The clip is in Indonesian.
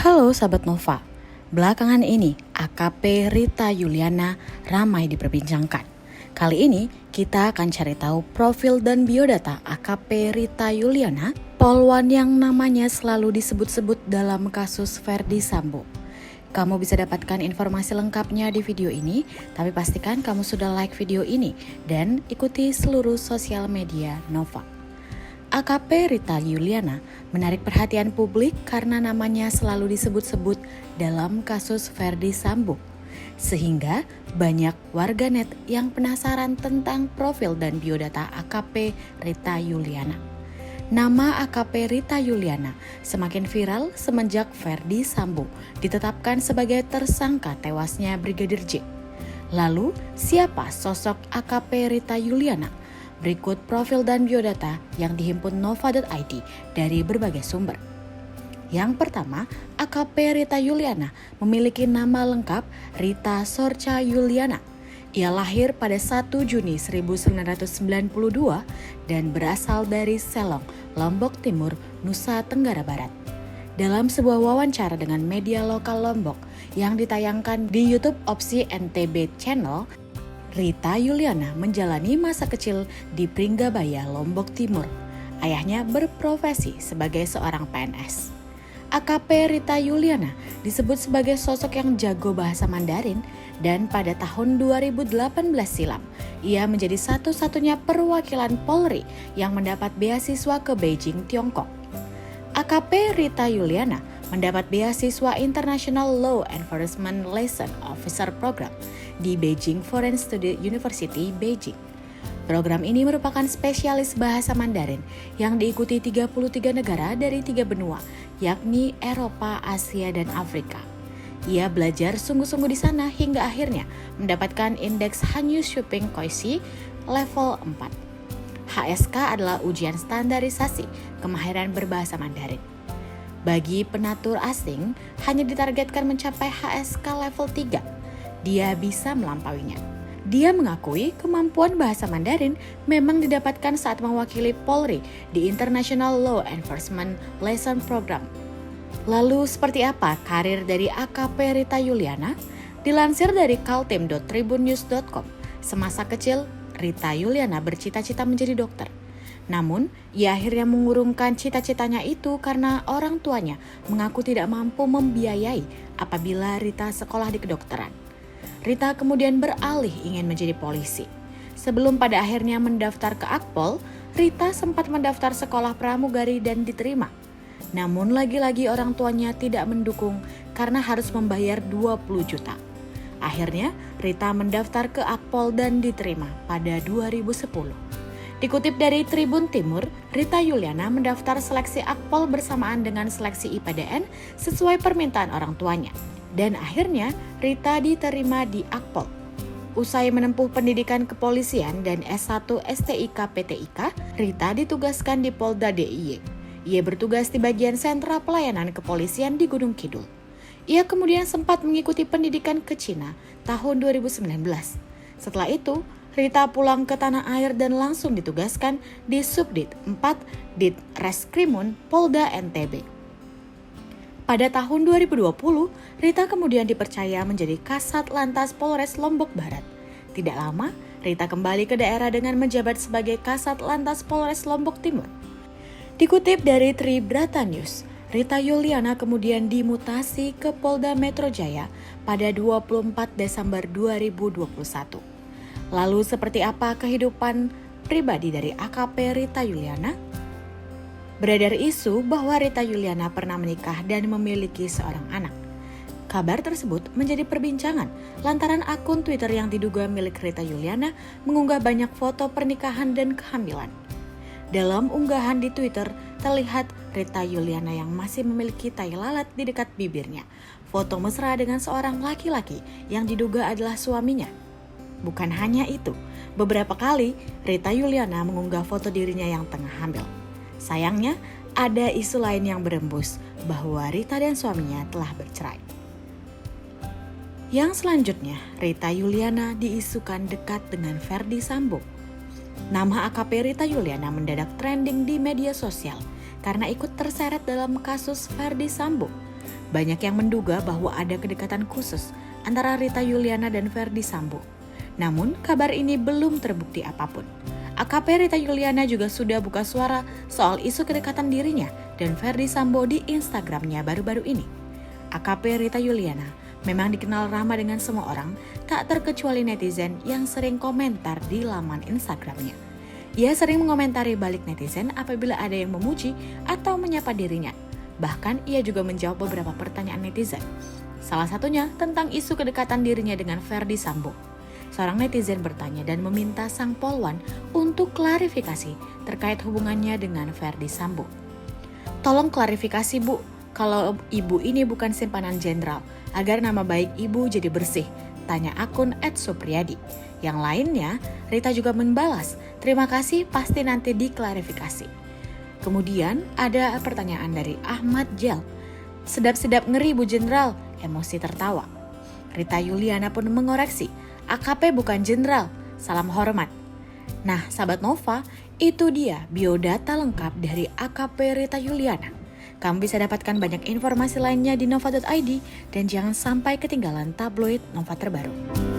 Halo sahabat Nova, belakangan ini AKP Rita Yuliana ramai diperbincangkan. Kali ini kita akan cari tahu profil dan biodata AKP Rita Yuliana, polwan yang namanya selalu disebut-sebut dalam kasus Verdi Sambo. Kamu bisa dapatkan informasi lengkapnya di video ini, tapi pastikan kamu sudah like video ini dan ikuti seluruh sosial media Nova. AKP Rita Yuliana menarik perhatian publik karena namanya selalu disebut-sebut dalam kasus Verdi Sambo. Sehingga banyak warganet yang penasaran tentang profil dan biodata AKP Rita Yuliana. Nama AKP Rita Yuliana semakin viral semenjak Verdi Sambo ditetapkan sebagai tersangka tewasnya Brigadir J. Lalu, siapa sosok AKP Rita Yuliana? Berikut profil dan biodata yang dihimpun nova.id dari berbagai sumber. Yang pertama, AKP Rita Yuliana memiliki nama lengkap Rita Sorcha Yuliana. Ia lahir pada 1 Juni 1992 dan berasal dari Selong, Lombok Timur, Nusa Tenggara Barat. Dalam sebuah wawancara dengan media lokal Lombok yang ditayangkan di YouTube Opsi NTB Channel, Rita Yuliana menjalani masa kecil di Pringgabaya, Lombok Timur. Ayahnya berprofesi sebagai seorang PNS. AKP Rita Yuliana disebut sebagai sosok yang jago bahasa Mandarin dan pada tahun 2018 silam, ia menjadi satu-satunya perwakilan Polri yang mendapat beasiswa ke Beijing, Tiongkok. AKP Rita Yuliana mendapat beasiswa International Law Enforcement Liaison Officer Program di Beijing Foreign Studies University, Beijing. Program ini merupakan spesialis bahasa Mandarin yang diikuti 33 negara dari 3 benua, yakni Eropa, Asia, dan Afrika. Ia belajar sungguh-sungguh di sana hingga akhirnya mendapatkan indeks Hanyu Shopping Koishi level 4. HSK adalah ujian standarisasi kemahiran berbahasa Mandarin. Bagi penatur asing, hanya ditargetkan mencapai HSK level 3. Dia bisa melampauinya. Dia mengakui kemampuan bahasa Mandarin memang didapatkan saat mewakili Polri di International Law Enforcement Liaison Program. Lalu seperti apa karir dari AKP Rita Yuliana? Dilansir dari kaltim.tribunnews.com, semasa kecil Rita Yuliana bercita-cita menjadi dokter. Namun, ia akhirnya mengurungkan cita-citanya itu karena orang tuanya mengaku tidak mampu membiayai apabila Rita sekolah di kedokteran. Rita kemudian beralih ingin menjadi polisi. Sebelum pada akhirnya mendaftar ke Akpol, Rita sempat mendaftar sekolah pramugari dan diterima. Namun lagi-lagi orang tuanya tidak mendukung karena harus membayar 20 juta. Akhirnya, Rita mendaftar ke Akpol dan diterima pada 2010. Dikutip dari Tribun Timur, Rita Yuliana mendaftar seleksi Akpol bersamaan dengan seleksi IPDN sesuai permintaan orang tuanya. Dan akhirnya Rita diterima di Akpol. Usai menempuh pendidikan kepolisian dan S1 STIK PTIK, Rita ditugaskan di Polda DIY. Ia bertugas di bagian sentra pelayanan kepolisian di Gunung Kidul. Ia kemudian sempat mengikuti pendidikan ke Cina tahun 2019. Setelah itu, Rita pulang ke tanah air dan langsung ditugaskan di Subdit 4 Dit Reskrimun Polda NTB. Pada tahun 2020, Rita kemudian dipercaya menjadi Kasat Lantas Polres Lombok Barat. Tidak lama, Rita kembali ke daerah dengan menjabat sebagai Kasat Lantas Polres Lombok Timur. Dikutip dari Tribrata News, Rita Yuliana kemudian dimutasi ke Polda Metro Jaya pada 24 Desember 2021. Lalu seperti apa kehidupan pribadi dari AKP Rita Yuliana? Beredar isu bahwa Rita Yuliana pernah menikah dan memiliki seorang anak. Kabar tersebut menjadi perbincangan lantaran akun Twitter yang diduga milik Rita Yuliana mengunggah banyak foto pernikahan dan kehamilan. Dalam unggahan di Twitter, terlihat Rita Yuliana yang masih memiliki tai lalat di dekat bibirnya. Foto mesra dengan seorang laki-laki yang diduga adalah suaminya. Bukan hanya itu, beberapa kali Rita Yuliana mengunggah foto dirinya yang tengah hamil. Sayangnya, ada isu lain yang berembus bahwa Rita dan suaminya telah bercerai. Yang selanjutnya, Rita Yuliana diisukan dekat dengan Verdi Sambo. Nama AKP Rita Yuliana mendadak trending di media sosial karena ikut terseret dalam kasus Verdi Sambo. Banyak yang menduga bahwa ada kedekatan khusus antara Rita Yuliana dan Ferdy Sambo. Namun, kabar ini belum terbukti apapun. AKP Rita Yuliana juga sudah buka suara soal isu kedekatan dirinya dan Ferdy Sambo di Instagramnya baru-baru ini. AKP Rita Yuliana memang dikenal ramah dengan semua orang, tak terkecuali netizen yang sering komentar di laman Instagramnya. Ia sering mengomentari balik netizen apabila ada yang memuji atau menyapa dirinya. Bahkan ia juga menjawab beberapa pertanyaan netizen. Salah satunya tentang isu kedekatan dirinya dengan Ferdy Sambo. Seorang netizen bertanya dan meminta sang polwan untuk klarifikasi terkait hubungannya dengan Ferdy Sambo. Tolong klarifikasi Bu, kalau ibu ini bukan simpanan jenderal, agar nama baik ibu jadi bersih, tanya akun @supriyadi. Yang lainnya, Rita juga membalas, terima kasih pasti nanti diklarifikasi. Kemudian ada pertanyaan dari Ahmad Jel. Sedap-sedap ngeri Bu Jenderal, emosi tertawa. Rita Yuliana pun mengoreksi, AKP bukan jenderal, salam hormat. Nah, sahabat Nova, itu dia biodata lengkap dari AKP Rita Yuliana. Kamu bisa dapatkan banyak informasi lainnya di nova.id dan jangan sampai ketinggalan tabloid Nova terbaru.